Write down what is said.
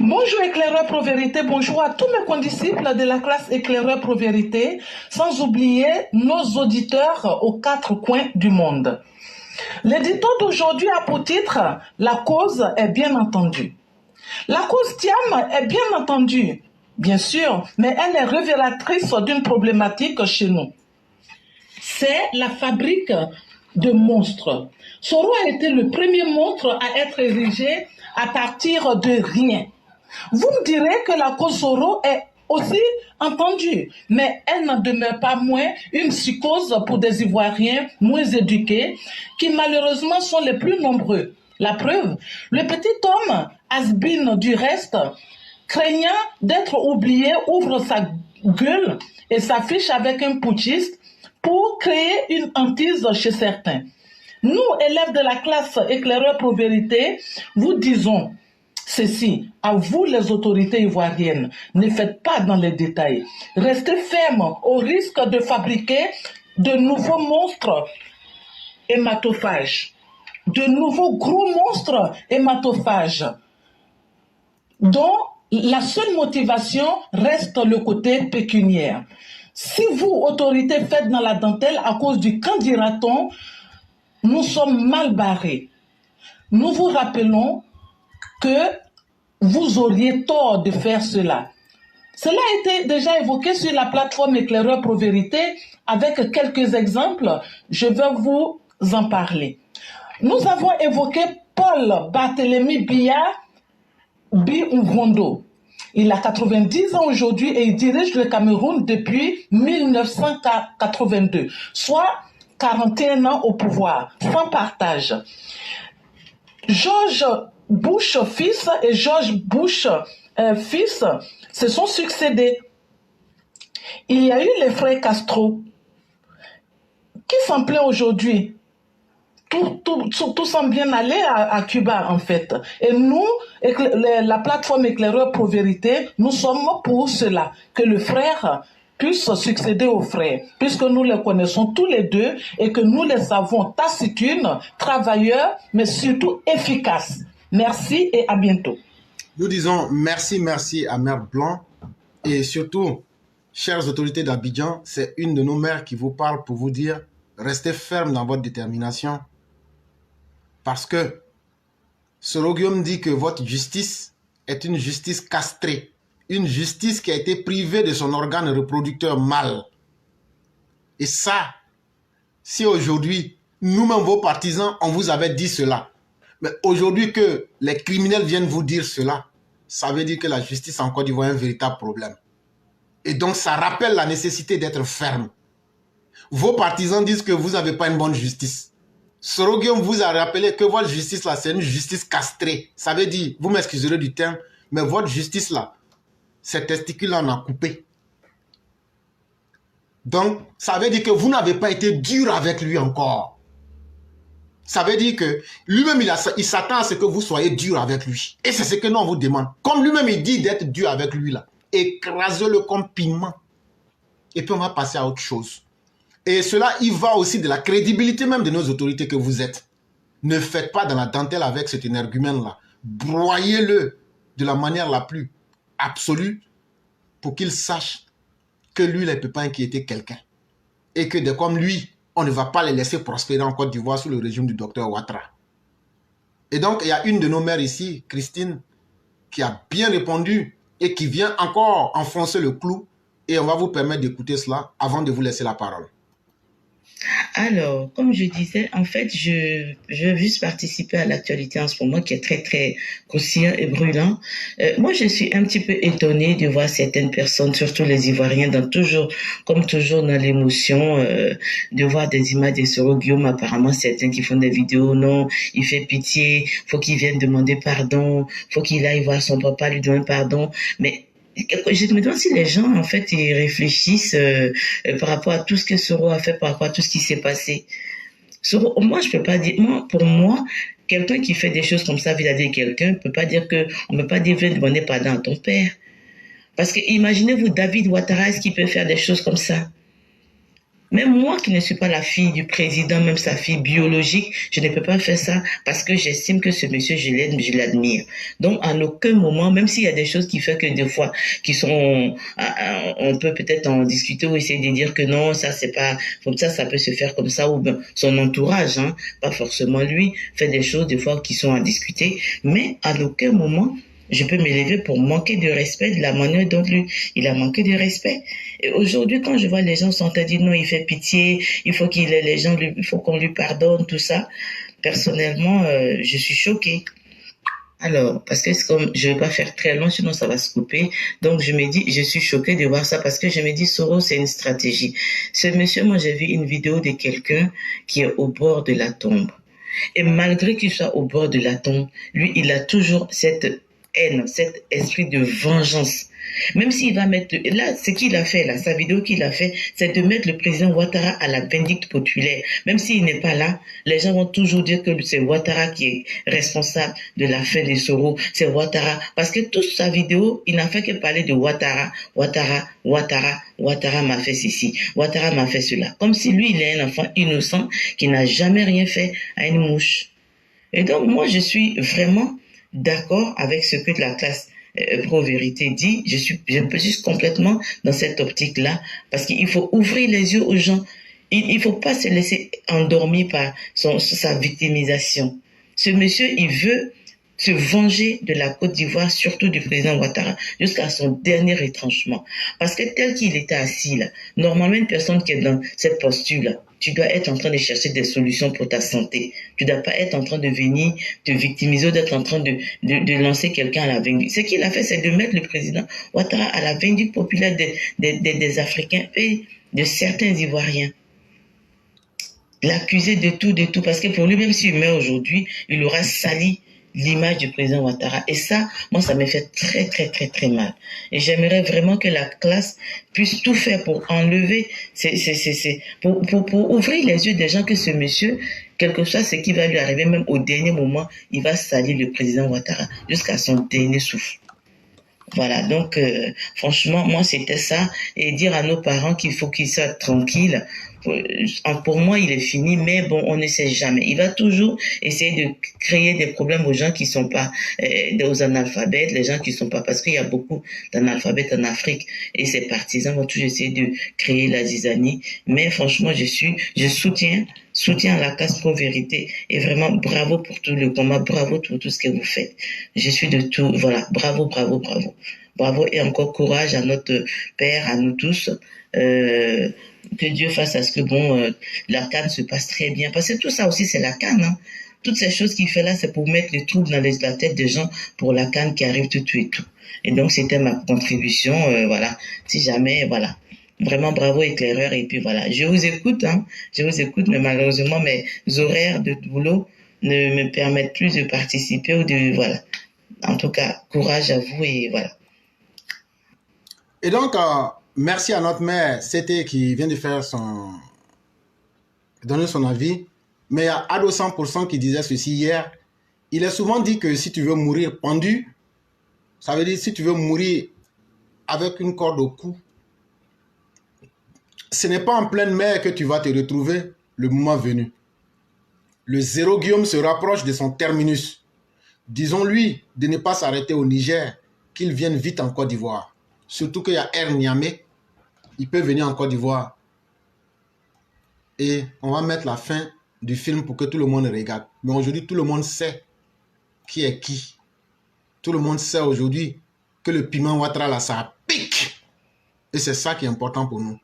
Bonjour éclaireur Pro-Vérité, bonjour à tous mes condisciples de la classe éclaireur Pro-Vérité, sans oublier nos auditeurs aux quatre coins du monde. L'édito d'aujourd'hui a pour titre « La cause est bien entendue ». La cause TIAM est bien entendue, bien sûr, mais elle est révélatrice d'une problématique chez nous. C'est la fabrique de monstres. Soro a été le premier monstre à être érigé à partir de rien. Vous me direz que la cause Soro est aussi entendue, mais elle n'en demeure pas moins une psychose pour des Ivoiriens moins éduqués, qui malheureusement sont les plus nombreux. La preuve, le petit homme, has-been du reste, craignant d'être oublié, ouvre sa gueule et s'affiche avec un putschiste pour créer une hantise chez certains. Nous, élèves de la classe éclaireur Pro-Vérité, vous disons ceci, à vous les autorités ivoiriennes, ne faites pas dans les détails. Restez fermes au risque de fabriquer de nouveaux monstres hématophages, de nouveaux gros monstres hématophages, dont la seule motivation reste le côté pécuniaire. Si vous, autorités, faites dans la dentelle à cause du qu'en dira-t-on, nous sommes mal barrés. Nous vous rappelons que vous auriez tort de faire cela. Cela a été déjà évoqué sur la plateforme éclaireur Pro-Vérité avec quelques exemples. Je vais vous en parler. Nous avons évoqué Paul Barthélemy Biya Bi-Ngondo. Il a 90 ans aujourd'hui et il dirige le Cameroun depuis 1982, soit 41 ans au pouvoir, sans partage. George Bush fils et George Bush fils se sont succédés. Il y a eu les frères Castro. Qui s'en plaint aujourd'hui? Tout semble bien aller à Cuba, en fait. Et nous, la plateforme éclaireur Pro-Vérité, nous sommes pour cela, que le frère puisse succéder au frère, puisque nous les connaissons tous les deux et que nous les savons taciturnes, travailleurs, mais surtout efficaces. Merci et à bientôt. Nous disons merci à Mère Blanc et surtout, chères autorités d'Abidjan, c'est une de nos mères qui vous parle pour vous dire restez ferme dans votre détermination. Parce que Soro Guillaume dit que votre justice est une justice castrée, une justice qui a été privée de son organe reproducteur mâle. Et ça, si aujourd'hui, nous-mêmes vos partisans, on vous avait dit cela, mais aujourd'hui que les criminels viennent vous dire cela, ça veut dire que la justice en Côte d'Ivoire est un véritable problème. Et donc ça rappelle la nécessité d'être ferme. Vos partisans disent que vous n'avez pas une bonne justice. Soro Guillaume vous a rappelé que votre justice là, c'est une justice castrée. Ça veut dire, vous m'excuserez du terme, mais votre justice là, ces testicules là, on a coupé. Donc, ça veut dire que vous n'avez pas été dur avec lui encore. Ça veut dire que lui-même, il s'attend à ce que vous soyez dur avec lui. Et c'est ce que nous, on vous demande. Comme lui-même, il dit d'être dur avec lui là, écrasez-le comme piment. Et puis, on va passer à autre chose. Et cela, il va aussi de la crédibilité même de nos autorités que vous êtes. Ne faites pas dans la dentelle avec cet énergumène-là. Broyez-le de la manière la plus absolue pour qu'il sache que lui, il ne peut pas inquiéter quelqu'un. Et que de comme lui, on ne va pas les laisser prospérer en Côte d'Ivoire sous le régime du docteur Ouattara. Et donc, il y a une de nos mères ici, Christine, qui a bien répondu et qui vient encore enfoncer le clou. Et on va vous permettre d'écouter cela avant de vous laisser la parole. Alors, comme je disais, en fait, je veux juste participer à l'actualité en ce moment qui est très, très croustillant et brûlant. Moi, je suis un petit peu étonnée de voir certaines personnes, surtout les Ivoiriens, comme toujours dans l'émotion, de voir des images de Soro Guillaume, apparemment certains qui font des vidéos, non, il fait pitié, faut qu'il vienne demander pardon, faut qu'il aille voir son papa, lui demander pardon, mais je me demande si les gens, en fait, ils réfléchissent par rapport à tout ce que Soro a fait, par rapport à tout ce qui s'est passé. Soro, moi, je peux pas dire, pour moi, quelqu'un qui fait des choses comme ça vis-à-vis de quelqu'un, peut pas dire on peut pas demander pardon à ton père. Parce que imaginez-vous, David Ouattara, est-ce qu'il peut faire des choses comme ça? Même moi qui ne suis pas la fille du président, même sa fille biologique, je ne peux pas faire ça parce que j'estime que ce monsieur, je l'aime, je l'admire. Donc, en aucun moment, même s'il y a des choses qui font que des fois, qui sont, on peut peut-être en discuter ou essayer de dire que non, ça c'est pas, comme ça peut se faire comme ça, ou bien son entourage, hein, pas forcément lui, fait des choses des fois qui sont à discuter, mais à aucun moment, je peux m'élever pour manquer de respect de la manière dont lui, il a manqué de respect. Et aujourd'hui, quand je vois les gens sont en train de dire non, il fait pitié, il faut qu'il ait les gens, il faut qu'on lui pardonne, tout ça. Personnellement, je suis choquée. Alors, parce que c'est comme, je vais pas faire très long, sinon ça va se couper. Donc, je me dis, je suis choquée de voir ça parce que je me dis, Soros, c'est une stratégie. Ce monsieur, moi, j'ai vu une vidéo de quelqu'un qui est au bord de la tombe. Et malgré qu'il soit au bord de la tombe, lui, il a toujours cette haine, cet esprit de vengeance. Même s'il va mettre... Là, ce qu'il a fait, là, sa vidéo qu'il a fait, c'est de mettre le président Ouattara à la vindicte populaire. Même s'il n'est pas là, les gens vont toujours dire que c'est Ouattara qui est responsable de la fin des Soro. C'est Ouattara. Parce que toute sa vidéo, il n'a fait que parler de Ouattara. Ouattara, Ouattara, Ouattara m'a fait ceci. Ouattara m'a fait cela. Comme si lui, il est un enfant innocent qui n'a jamais rien fait à une mouche. Et donc, moi, je suis vraiment d'accord avec ce que la classe pro-vérité dit. Je suis complètement dans cette optique-là parce qu'il faut ouvrir les yeux aux gens. Il faut pas se laisser endormir par sa victimisation. Ce monsieur, il veut se venger de la Côte d'Ivoire, surtout du président Ouattara, jusqu'à son dernier retranchement. Parce que tel qu'il était assis là, normalement une personne qui est dans cette posture-là, tu dois être en train de chercher des solutions pour ta santé. Tu dois pas être en train de venir te victimiser ou d'être en train de lancer quelqu'un à la vindicte. Ce qu'il a fait, c'est de mettre le président Ouattara à la vindicte populaire des Africains et de certains Ivoiriens. L'accuser de tout, parce que pour lui, même s'il meurt aujourd'hui, il aura sali l'image du président Ouattara. Et ça, moi, ça me fait très, très, très, très mal. Et j'aimerais vraiment que la classe puisse tout faire pour enlever, pour ouvrir les yeux des gens que ce monsieur, quel que soit ce qui va lui arriver, même au dernier moment, il va salir le président Ouattara jusqu'à son dernier souffle. Voilà, donc franchement, moi c'était ça. Et dire à nos parents qu'il faut qu'ils soient tranquilles. Pour moi, il est fini, mais bon, on ne sait jamais. Il va toujours essayer de créer des problèmes aux gens qui sont pas, aux analphabètes, les gens qui sont pas, parce qu'il y a beaucoup d'analphabètes en Afrique, et ses partisans vont toujours essayer de créer la zizanie. Mais franchement, je soutiens la casse pro vérité, et vraiment bravo pour tout le combat, bravo pour tout ce que vous faites. Je suis de tout, voilà, bravo, bravo, bravo. Bravo et encore courage à notre Père, à nous tous. Que Dieu fasse à ce que la CAN se passe très bien. Parce que tout ça aussi, c'est la CAN. Hein. Toutes ces choses qu'il fait là, c'est pour mettre les troubles dans la tête des gens pour la CAN qui arrive tout et tout. Et donc, c'était ma contribution. Voilà. Si jamais, voilà. Vraiment bravo éclaireur. Et puis voilà. Je vous écoute, hein. Je vous écoute, mais malheureusement, mes horaires de boulot ne me permettent plus de participer ou de, voilà. En tout cas, courage à vous et voilà. Et donc, merci à notre mère, c'était qui vient de faire donner son avis. Mais il y a Ado 100% qui disait ceci hier. Il est souvent dit que si tu veux mourir pendu, ça veut dire si tu veux mourir avec une corde au cou, ce n'est pas en pleine mer que tu vas te retrouver le moment venu. Le zéro Guillaume se rapproche de son terminus. Disons-lui de ne pas s'arrêter au Niger, qu'il vienne vite en Côte d'Ivoire. Surtout qu'il y a Air Niamey, il peut venir en Côte d'Ivoire. Et on va mettre la fin du film pour que tout le monde regarde. Mais aujourd'hui, tout le monde sait qui est qui. Tout le monde sait aujourd'hui que le piment Ouattara là, ça pique. Et c'est ça qui est important pour nous.